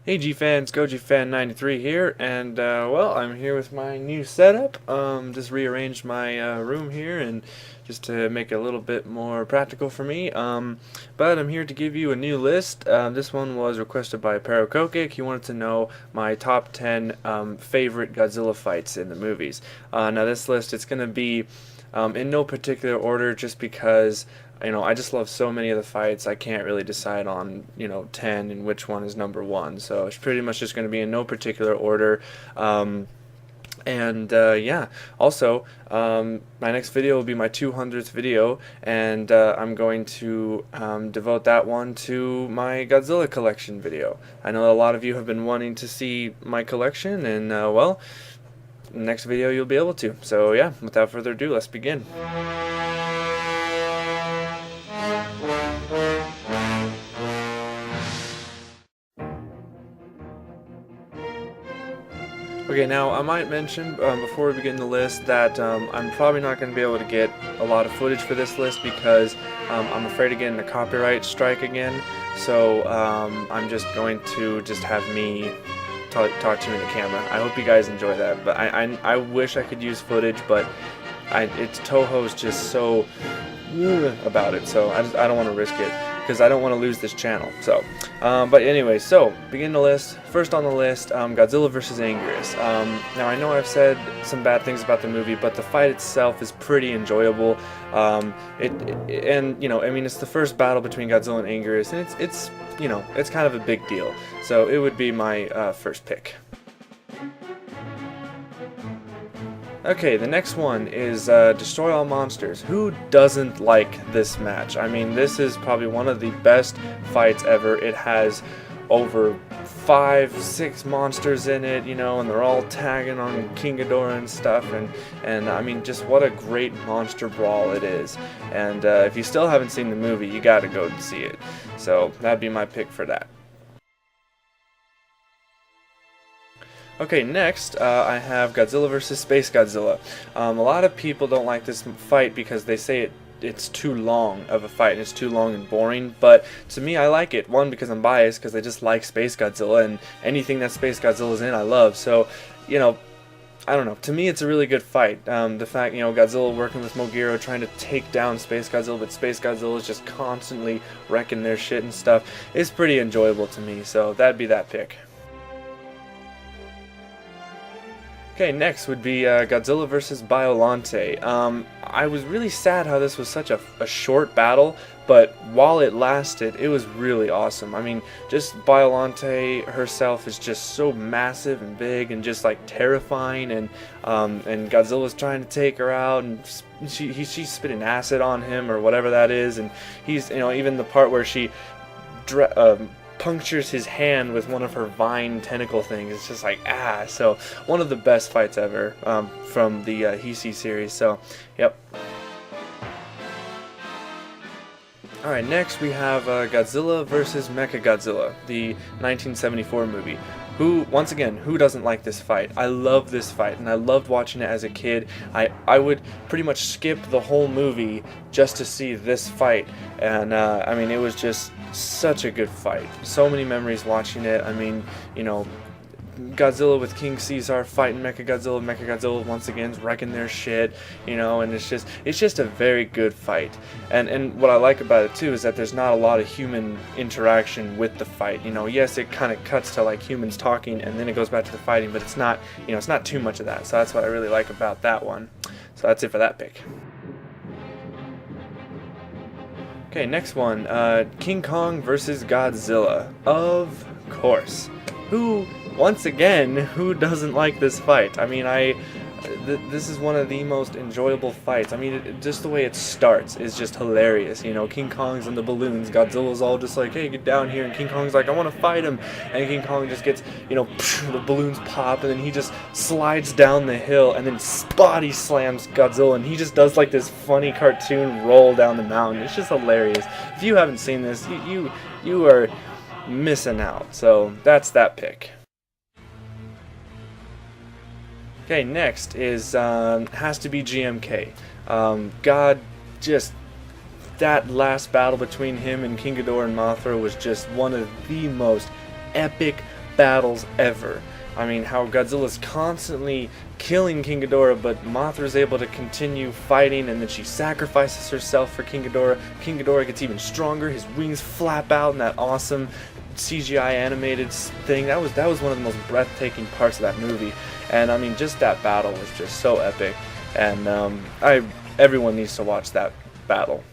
Hey G fans, GojiFan93 here, and well, I'm here with my new setup. Just rearranged my room here, and just to make it a little bit more practical for me. But I'm here to give you a new list. This one was requested by Parokokik. He wanted to know my top 10 favorite Godzilla fights in the movies. Now this list, it's going to be in no particular order, just because I just love so many of the fights. I can't really decide on 10 and which one is number one. So it's pretty much just going to be in no particular order. Yeah, also, my next video will be my 200th video, and I'm going to devote that one to my Godzilla collection video. I know a lot of you have been wanting to see my collection, and well, next video you'll be able to. So yeah, without further ado, let's begin. Okay, now I might mention before we begin the list that I'm probably not going to be able to get a lot of footage for this list because I'm afraid of getting a copyright strike again. So I'm just going to have me talk to you in the camera. I hope you guys enjoy that. But I wish I could use footage, but Toho's just so about it, so I don't want to risk it, because I don't want to lose this channel. So, but anyway, so begin the list. First on the list, Godzilla vs. Anguirus. Now I know I've said some bad things about the movie, but the fight itself is pretty enjoyable. And I mean, it's the first battle between Godzilla and Anguirus, and it's kind of a big deal. So it would be my first pick. Okay, the next one is Destroy All Monsters. Who doesn't like this match? I mean, this is probably one of the best fights ever. It has over 5-6 monsters in it, and they're all tagging on King Ghidorah and stuff, and I mean, just what a great monster brawl it is. And if you still haven't seen the movie, you gotta go and see it. So that'd be my pick for that. Okay, next I have Godzilla vs. Space Godzilla. A lot of people don't like this fight because they say it's too long of a fight and it's too long and boring, but to me, I like it. One, because I'm biased, because I just like Space Godzilla, and anything that Space Godzilla's in I love. So I don't know, to me it's a really good fight. The fact, Godzilla working with Mogiro trying to take down Space Godzilla, but Space Godzilla is just constantly wrecking their shit and stuff, is pretty enjoyable to me, so that'd be that pick. Okay, next would be Godzilla vs. Biollante. I was really sad how this was such a short battle, but while it lasted, it was really awesome. I mean, just Biollante herself is just so massive and big and just like terrifying, and Godzilla's trying to take her out, and she's spitting acid on him or whatever that is, and he's even the part where she punctures his hand with one of her vine tentacle things. It's just like, so one of the best fights ever from the Heisei series. So yep. Alright, next we have Godzilla vs. Mechagodzilla, the 1974 movie. Once again, who doesn't like this fight? I love this fight, and I loved watching it as a kid. I would pretty much skip the whole movie just to see this fight, and I mean, it was just such a good fight. So many memories watching it. I mean, Godzilla with King Caesar fighting Mechagodzilla. Mechagodzilla once again is wrecking their shit, and it's just a very good fight. And what I like about it too is that there's not a lot of human interaction with the fight. Yes, it kind of cuts to like humans talking and then it goes back to the fighting, but it's not, it's not too much of that. So that's what I really like about that one. So that's it for that pick. Okay, next one, King Kong versus Godzilla. Of course. Once again, who doesn't like this fight? I mean, this is one of the most enjoyable fights. I mean, just the way it starts is just hilarious. King Kong's in the balloons, Godzilla's all just like, hey, get down here, and King Kong's like, I want to fight him, and King Kong just gets, the balloons pop, and then he just slides down the hill, and then body slams Godzilla, and he just does like this funny cartoon roll down the mountain. It's just hilarious. If you haven't seen this, you are missing out. So that's that pick. Okay, next is has to be GMK. God, just that last battle between him and King Ghidorah and Mothra was just one of the most epic battles ever. I mean, how Godzilla's constantly killing King Ghidorah, but Mothra's able to continue fighting, and then she sacrifices herself for King Ghidorah. King Ghidorah gets even stronger, his wings flap out in that awesome CGI animated thing. That was one of the most breathtaking parts of that movie. And I mean, just that battle was just so epic. And everyone needs to watch that battle.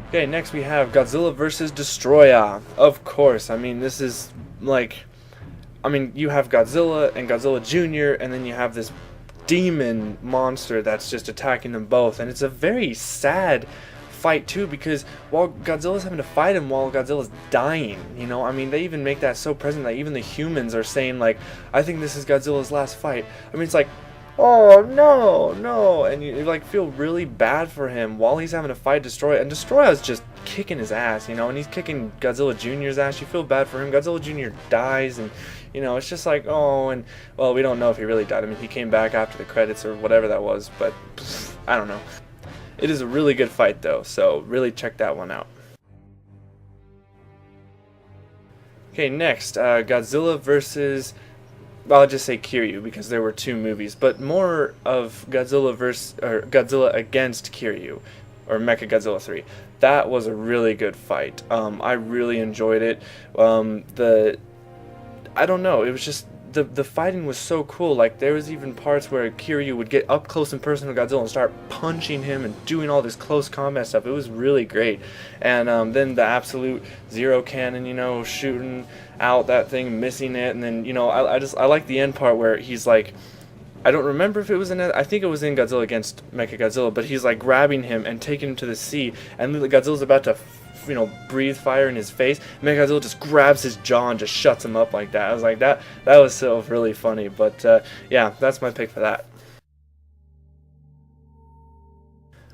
Okay, next we have Godzilla vs. Destroya. Of course, I mean, this is like, I mean, you have Godzilla and Godzilla Jr., and then you have this demon monster that's just attacking them both, and it's a very sad fight too, because while Godzilla's having to fight him while Godzilla's dying, you know, I mean, they even make that so present that even the humans are saying, like, I think this is Godzilla's last fight. I mean, it's like, oh no, no, and you like feel really bad for him while he's having to fight Destroya, and Destroya's just kicking his ass, you know, and he's kicking Godzilla Jr.'s ass. You feel bad for him. Godzilla Jr. dies, and you know, it's just like, oh, and well, we don't know if he really died. I mean, he came back after the credits or whatever that was, but I don't know. It is a really good fight though, so really check that one out. Okay, next, Godzilla versus, well, I'll just say Kiryu because there were two movies, but more of Godzilla against Kiryu, or Mechagodzilla 3. That was a really good fight. I really enjoyed it. I don't know, it was just the fighting was so cool. Like, there was even parts where Kiryu would get up close and personal to Godzilla and start punching him and doing all this close combat stuff. It was really great. And then the absolute zero cannon, you know, shooting out that thing, missing it, and then, you know, I like the end part where he's like, I don't remember if it was in it, I think it was in Godzilla against Mechagodzilla, but he's like grabbing him and taking him to the sea, and Godzilla's about to, you know, breathe fire in his face. Mechagodzilla just grabs his jaw and just shuts him up like that. I was like, that was so really funny. But yeah, that's my pick for that.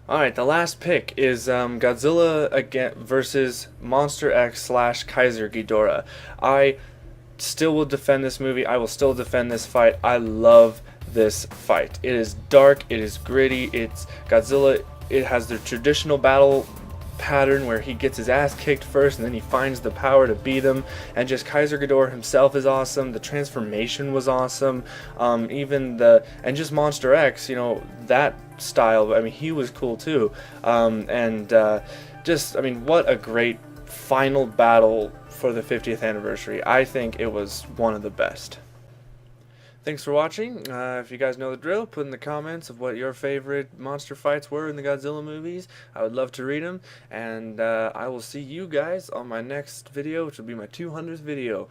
Alright, the last pick is Godzilla again versus Monster X / Kaiser Ghidorah. I still will defend this movie. I will still defend this fight. I love this fight. It is dark, it is gritty, it's Godzilla, it has the traditional battle pattern where he gets his ass kicked first and then he finds the power to beat him, and just Kaiser Ghidorah himself is awesome. The transformation was awesome. And just Monster X, you know, that style, I mean, he was cool too. Just, I mean, what a great final battle for the 50th anniversary. I think it was one of the best. Thanks for watching. If you guys know the drill, put in the comments of what your favorite monster fights were in the Godzilla movies. I would love to read them. And I will see you guys on my next video, which will be my 200th video.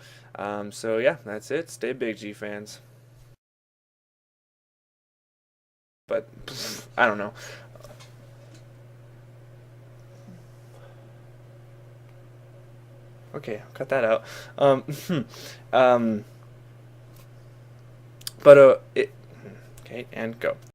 So yeah, that's it. Stay big, G fans. But I don't know. Okay, I'll cut that out. Okay, and go.